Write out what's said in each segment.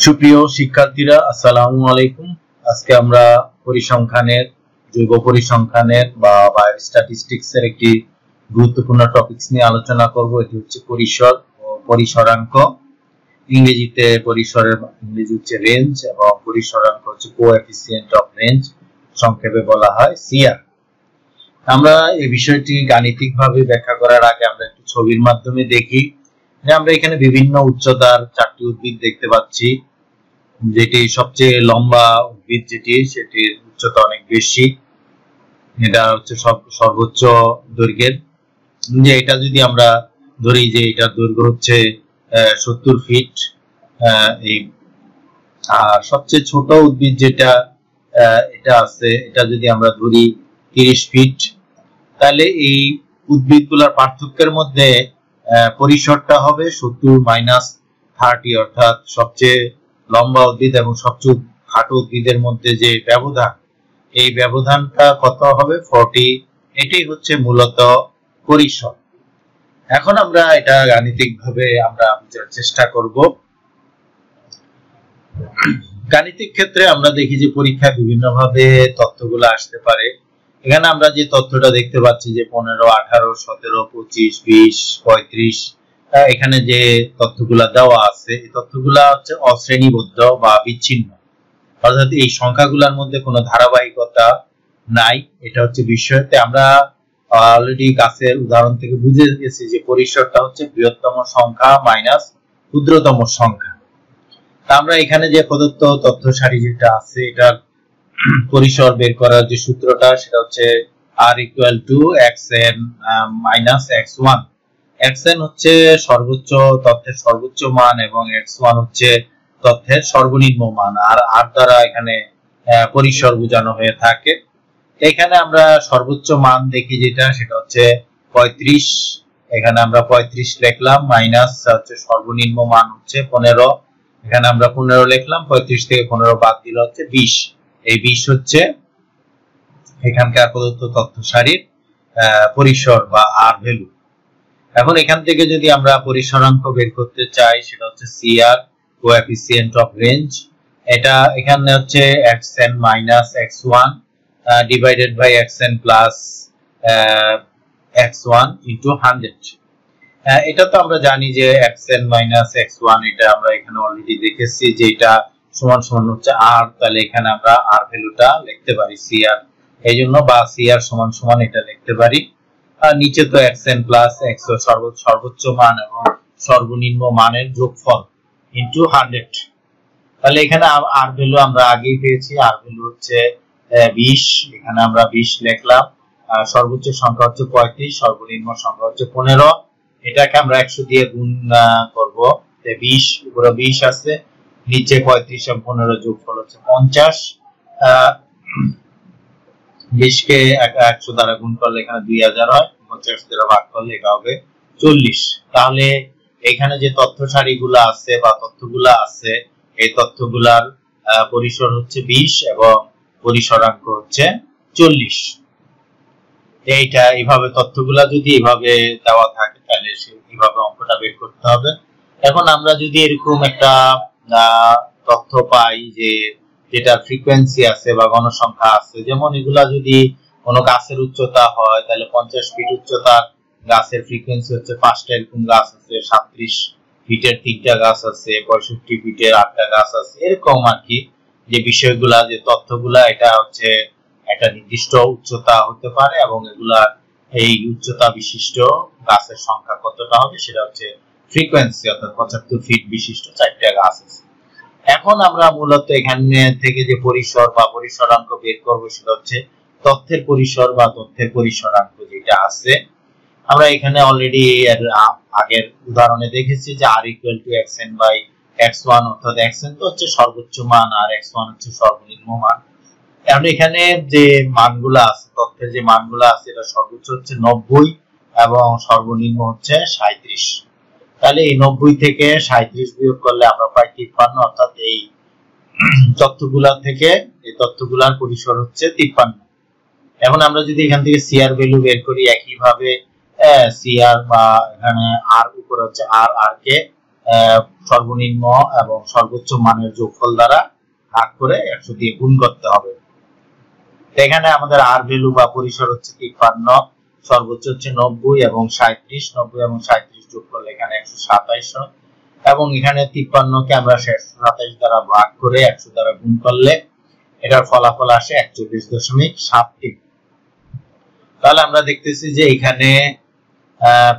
সুপ্রিয় শিক্ষার্থীরা, আসসালামু আলাইকুম। আজকে আমরা পরিসংখ্যানের, জৈব পরিসংখ্যানের বা বায়োস্ট্যাটিস্টিক্স এর একটি গুরুত্বপূর্ণ টপিকস নিয়ে আলোচনা করব। এটি হচ্ছে পরিসর ও পরিসরাঙ্ক। ইংরেজিতে পরিসরের ইংরেজি হচ্ছে রেঞ্জ এবং পরিসরাঙ্ক হচ্ছে কোএফিসিয়েন্ট অফ রেঞ্জ, সংক্ষেপে বলা হয় সিআর। আমরা এই বিষয়টি গাণিতিকভাবে ব্যাখ্যা করার আগে আমরা একটু ছবির মাধ্যমে দেখি যে আমরা এখানে বিভিন্ন উচ্চতার চারটি উদ্ভিদ দেখতে পাচ্ছি। যেটি সবচেয়ে লম্বা উদ্ভিদ, সেটির উচ্চতা অনেক বেশি। এটা হচ্ছে সর্বোচ্চ দৈর্ঘ্যের। যে এটা যদি আমরা ধরি যে এটার দৈর্ঘ্য হচ্ছে 70 ফিট, এই আর সবচেয়ে ছোট উদ্ভিদ যেটা এটা আছে, এটা যদি আমরা ধরি 30 ফিট, তাহলে এই উদ্ভিদগুলোর পার্থক্যের মধ্যে পরিসরটা হবে 70 মাইনাস 30, অর্থাৎ সবচেয়ে লম্বা উদ্ভিদ এবং সবচেয়ে খাটো উদ্ভিদের মধ্যে যে ব্যবধান, এই ব্যবধানটা কত হবে? 40। এটাই হচ্ছে মূলত পরিসর। এখন আমরা এটা গাণিতিকভাবে আমরা বোঝার চেষ্টা করব। গাণিতিক ক্ষেত্রে আমরা দেখি যে পরীক্ষায় বিভিন্ন ভাবে তথ্যগুলো আসতে পারে। এখানে আমরা যে তথ্যটা দেখতে পাচ্ছি যে 15, 18, 17, 25, 20, 35, এখানে যে তথ্যগুলা দেওয়া আছে, এই তথ্যগুলা হচ্ছে অশ্রেণীবদ্ধ বা বিচ্ছিন্ন, অর্থাৎ এই সংখ্যাগুলোর মধ্যে কোনো ধারাবাহিকতা নাই। এটা হচ্ছে বিষয়তে আমরা অলরেডি গাছের উদাহরণ থেকে বুঝে গেছি যে পরিসরটা হচ্ছে বৃহত্তম সংখ্যা মাইনাস ক্ষুদ্রতম সংখ্যা। আমরা এখানে যে প্রদত্ত তথ্য সারি যেটা আছে, এটার পরিসর বের করার যে সূত্রটা, সেটা হচ্ছে r equal to xn minus x1। xn হচ্ছে সর্বোচ্চ তথ্যের সর্বোচ্চ মান এবং x1 হচ্ছে তথ্যের সর্বনিম্ন মান, আর r দ্বারা এখানে পরিসর বোঝানো হয়ে থাকে। এখানে আমরা সর্বোচ্চ মান দেখি যেটা, সেটা হচ্ছে 35। এখানে আমরা 35 লিখলাম, মাইনাস হচ্ছে সর্বনিম্ন মান হচ্ছে 15। এখানে আমরা 15 লিখলাম, 35 থেকে 15 বাদ দিলে হচ্ছে 20। এই 20 হচ্ছে এখানকার প্রদত্ত তথ্য সারির পরিসর বা আর ভ্যালু। এখন এখান থেকে যদি আমরা পরিসরাঙ্ক বের করতে চাই, সেটা হচ্ছে সিআর, কোএফিসিয়েন্ট অফ রেঞ্জ। এটা এখানে হচ্ছে xn minus x1 divided by xn plus x1 into 100। এটা তো আমরা জানি যে xn মাইনাস x1, এটা আমরা এখানে অলরেডি দেখেছি যে এটা সমান সমান হচ্ছে r। তাহলে এখানে আমরা r ভ্যালুটা লিখতে পারি cr, এইজন্য বা cr সমান সমান এটা লিখতে পারি। আর নিচে তো xn প্লাস x সর্বোচ্চ মান এবং সর্বনিম্ন মানের যোগফল ইনটু 100। তাহলে এখানে r ভ্যালু আমরা আগেই পেয়েছি, r ভ্যালু হচ্ছে 20। এখানে আমরা 20 লিখলাম। সর্বোচ্চ সংখ্যা হচ্ছে 35, সর্বনিম্ন সংখ্যা হচ্ছে 15। এটাকে আমরা 100 দিয়ে গুণ করব। 20 উপরে 20 আছে, নিচে 35 এবং 15 যোগফল হচ্ছে 50। 20 কে 100 দ্বারা গুণ করলে এখানে 2000 হয়, 50 দ্বারা ভাগ করলে এটা হবে 40। তাহলে এখানে যে তথ্য সারিগুলো আছে বা তথ্যগুলো আছে, এই তথ্যগুলার পরিসর হচ্ছে 20 এবং পরিসরাঙ্ক হচ্ছে 40। এইটা এইভাবে তথ্যগুলা যদি এইভাবে দেওয়া থাকে, তাহলে এইভাবে অঙ্কটা বের করতে হবে। এখন আমরা যদি এরকম একটা তথ্য পাই যে যেটা ফ্রিকোয়েন্সি আছে বা গণসংখ্যা আছে, যেমন এগুলা যদি কোনো গাছের উচ্চতা হয়, তাহলে 50 ফিট উচ্চতার গাছের ফ্রিকোয়েন্সি হচ্ছে 5টা, এরকম গাছ আছে। 37 ফিটের 3টা গাছ আছে, 65 ফিটের 8টা গাছ আছে, এরকম আর কি। যে বিষয়গুলা, যে তথ্যগুলা, এটা হচ্ছে একটা নির্দিষ্ট উচ্চতা হতে পারে এবং এগুলা এই উচ্চতা বিশিষ্ট গাছের সংখ্যা কতটা হবে সেটা হচ্ছে ফ্রিকোয়েন্সি, অর্থাৎ 75 ফিট বিশিষ্ট 4টা গাছ আছে। এখন আমরা মূলত এখানে থেকে যে পরিসর বা পরিসরাঙ্ক বের করব, সেটা হচ্ছে তথ্যের পরিসর বা তথ্যের পরিসরাঙ্ক যেটা আছে। আমরা এখানে অলরেডি এর আগের উদাহরণে দেখেছি যে r equal to xn by x1, অর্থাৎ xn তো হচ্ছে সর্বোচ্চ মান আর x1 হচ্ছে সর্বনিম্ন মান। এখন এখানে যে মানগুলো আছে, তথ্যের যে মানগুলো আছে, এটা সর্বোচ্চ হচ্ছে 90 এবং সর্বনিম্ন হচ্ছে 37। তাহলে এই 90 থেকে 37 বিয়োগ করলে আমরা পাই 53, অর্থাৎ এই তথ্যগুলা থেকে এই তথ্যগুলার পরিসর হচ্ছে 53। এখন আমরা যদি এখান থেকে সিআর ভ্যালু বের করি, একইভাবে সিআর বা এখানে আর উপর হচ্ছে আর কে সর্বনিম্ন এবং সর্বোচ্চ মানের যোগফল দ্বারা ভাগ করে 100 দিয়ে গুণ করতে হবে। এখানে আমাদের আর ভ্যালু বা পরিসর হচ্ছে 53, সর্বোচ্চ হচ্ছে 90 এবং 37, 90 এবং 37 যোগ করলে এখানে 127 হয় এবং এখানে 53 কে আমরা 127 দ্বারা ভাগ করে 100 দ্বারা গুণ করলে এটার ফলাফল আসে 41.73। তাহলে আমরা দেখতেছি যে এখানে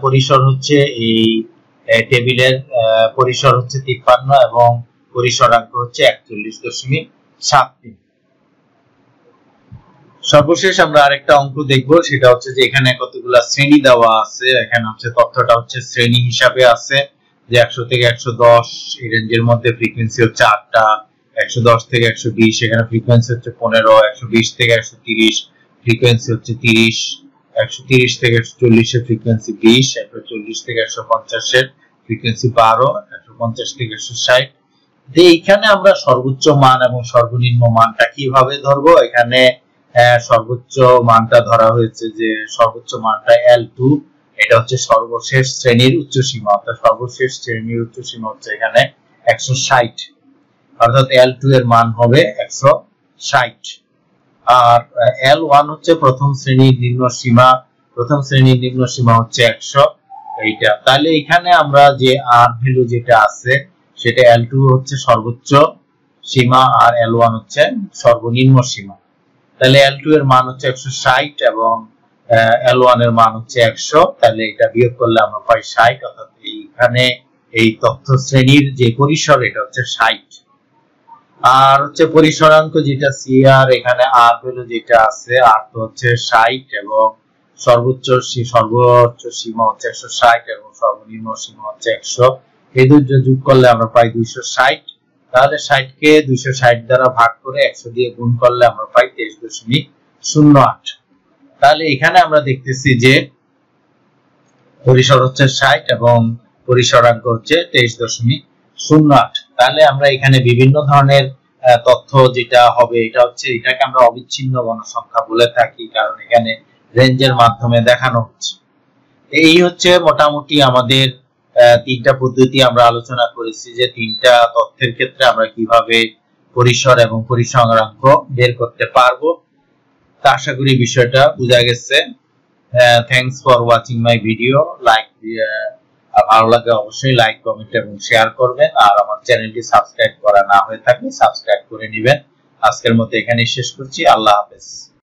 পরিসর হচ্ছে এই টেবিলের পরিসর হচ্ছে 53 এবং পরিসরাঙ্ক হচ্ছে 41.73। সর্বশেষ আমরা আরেকটা অঙ্ক দেখব, সেটা হচ্ছে যে এখানে কতগুলা শ্রেণী দেওয়া আছে। এখানে হচ্ছে তথ্যটা হচ্ছে শ্রেণী হিসাবে আছে যে 100 থেকে 110 এই রেঞ্জের মধ্যে ফ্রিকোয়েন্সি হচ্ছে 8টা, 110 থেকে 120 এখানে ফ্রিকোয়েন্সি হচ্ছে 15, 120 থেকে 130 ফ্রিকোয়েন্সি হচ্ছে 30, 130 থেকে 140 এর ফ্রিকোয়েন্সি 20, 140 থেকে 150 এর ফ্রিকোয়েন্সি 12, 150 থেকে 160। এইখানে আমরা সর্বোচ্চ মান এবং সর্বনিম্ন মানটা কিভাবে ধরবো? এখানে সর্বোচ্চ মানটা ধরা হয়েছে যে সর্বোচ্চ মানটা L2, এটা হচ্ছে সর্বশেষ শ্রেণীর উচ্চ সীমা, অর্থাৎ সর্বশেষ শ্রেণীর উচ্চ সীমা হচ্ছে এখানে 160, অর্থাৎ L2 এর মান হবে 160। আর L1 হচ্ছে প্রথম শ্রেণীর নিম্ন সীমা, প্রথম শ্রেণীর নিম্ন সীমা হচ্ছে 100 এইটা। তাহলে এখানে আমরা যে আর ভ্যালু যেটা আছে সেটা L2 হচ্ছে সর্বোচ্চ সীমা আর L1 হচ্ছে সর্বনিম্ন সীমা। তাহলে L2 এর মান হচ্ছে 160 এবং L1 এর মান হচ্ছে 100। তাহলে এটা বিয়োগ করলে আমরা পাই 60, অর্থাৎ এইখানে এই তথ্য শ্রেণীর যে পরিসর এটা হচ্ছে 60। আর হচ্ছে পরিসরাঙ্ক যেটা CR, এখানে আর ভ্যালু যেটা আছে আর তো হচ্ছে 60 এবং সর্বোচ্চ সীমা হচ্ছে 160 এবং সর্বনিম্ন সীমা হচ্ছে 100। এই দুটো যোগ করলে আমরা পাই 260। তাহলে 60 কে 260 দ্বারা ভাগ করে 100 দিয়ে গুণ করলে আমরা পাই 23.08। তাহলে এখানে আমরা দেখতেছি যে পরিসর হচ্ছে 60 এবং পরিসরাঙ্ক হচ্ছে 23.08। তাহলে আমরা এখানে বিভিন্ন ধরনের তথ্য যেটা হবে এটা হচ্ছে এটাকে আমরা অবিচ্ছিন্ন গণসংখ্যা বলে থাকি, কারণ এখানে রেঞ্জের মাধ্যমে দেখানো হচ্ছে। এই হচ্ছে মোটামুটি আমাদের তিনটা পদ্ধতি আমরা আলোচনা করেছি যে তিনটা তথ্যের ক্ষেত্রে আমরা কিভাবে পরিসর এবং পরিসংখ্যাঙ্ক বের করতে পারবো। তা আশা করি বিষয়টা বোঝা গেছে। Thanks for watching my video. ভালো লাগে অবশ্যই লাইক, কমেন্ট এবং শেয়ার করবেন। আর আমার চ্যানেলটি সাবস্ক্রাইব করা না হয়ে থাকলে সাবস্ক্রাইব করে নেবেন। আজকের মতো এখানেই শেষ করছি। আল্লাহ হাফেজ।